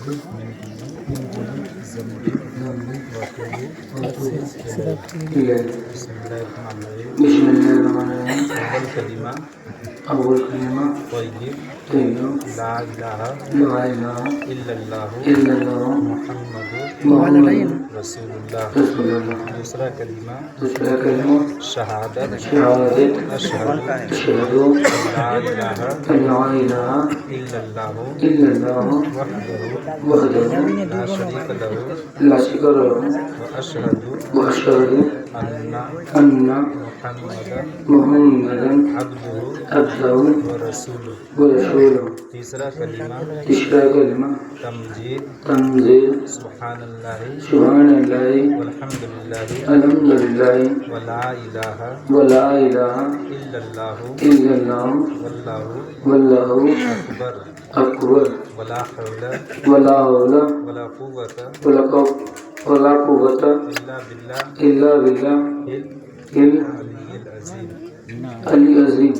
من كل ذنب وأتوب إليه. بسم الله الرحمن الرحيم. بسم الله الرحمن الرحيم. أول كلمة أول كلمة طيب طيب لا إله لا إله إلا الله إلا الله محمد محمد رسول الله. رسول الله. दूसरा कलीमा दूसरा कलमा शहादत शहादत अशहदु अशहदु ला इलाहा अल्ला इलाहा इल्लल्लाह इल्लल्लाह वहदहु वहदहु ला शरीका लहु ला शरीका लहु व अशहदु व अशहदु अन्ना मुहम्मदन मुहम्मदन अब्दुहु अब्दुहु व रसूलुहु. व रसूलुहु. तीसरा कलीमा तीसरा कलमा तमजीद तंजील सुब्हानल्लाहि सुब्हानल्लाह वल्हम्दुलिल्लाहि अल्हम्दुलिल्लाह वला इलाहा वला इलाहा इल्लल्लाहु इल्लल्लाह वल्लाहु वल्लाहु अकबर अकबर वला हौला वला हौला वला कुव्वता वला कुव्वता इल्ला बिल्लाह इल अलिय्यिल अज़ीम. अली अज़ीम.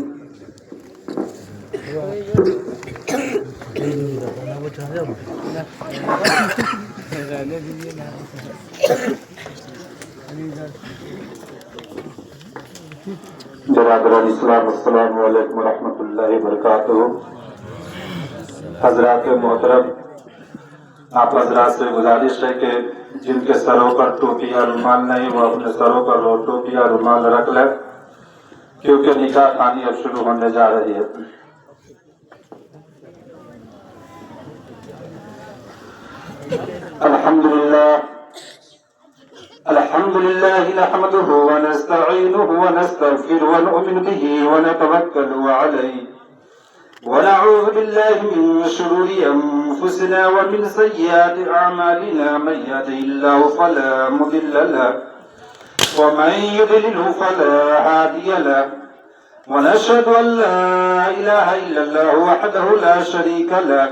बरादरान इस्लाम अस्सलामु अलैकुम व रहमतुल्लाहि व बरकातुहू. हज़रात मोहतरम, आप हज़रात से गुजारिश है कि जिनके सरों पर टोपी या रुमाल नहीं वो अपने सरों पर टोपी या रुमाल रख लें, क्योंकि निकाह खानी अब शुरू होने जा रही है. अल्हम्दुलिल्लाह नहमदुहु व नस्तईनुहु व नस्तगफिरुहु व नु'मिनु बिही व नतवक्कलु अलैहि व नऊज़ु बिल्लाहि मिन शुरूरि अनफुसिना व मिन सय्यिआति अअमालिना मन यहदिहिल्लाहु फला मुदिल्ल लहु व मन युद्लिल्हु फला हादिय लहु व नशहदु अन ला इलाहा इल्लल्लाहु वहदहु ला शरीका लहु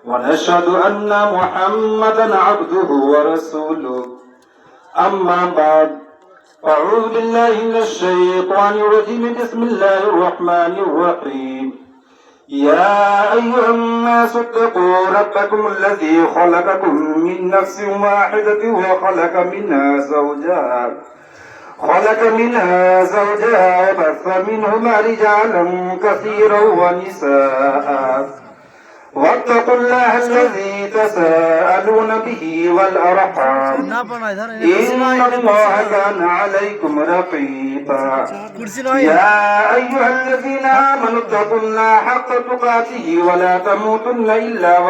व नशहदु अन्ना मुहम्मदन अब्दुहु व रसूलुहु. अम्मा बाद, अऊज़ु बिल्लाहि मिनश शैतानिर रजीम. बिस्मिल्लाहिर रहमानिर रहीम. या अय्युहन्नासु इत्तक़ू रब्बकुमुल्लज़ी ख़लक़कुम मिन नफ़्सिन वाहिदतिन व ख़लक़ मिनहा ज़ौजहा व बस्स मिनहुमा रिजालन कसीरन व निसाअ. वत्तक़ुल्लाह अल्लज़ी तसाअलून बिही वल अरहाम इन्नल्लाह कान अलैकुम रक़ीबा. या अय्युहल्लज़ीना आमनु इत्तक़ुल्लाह हक़्क़ तुक़ातिही व ला तमूतुन्ना इल्ला व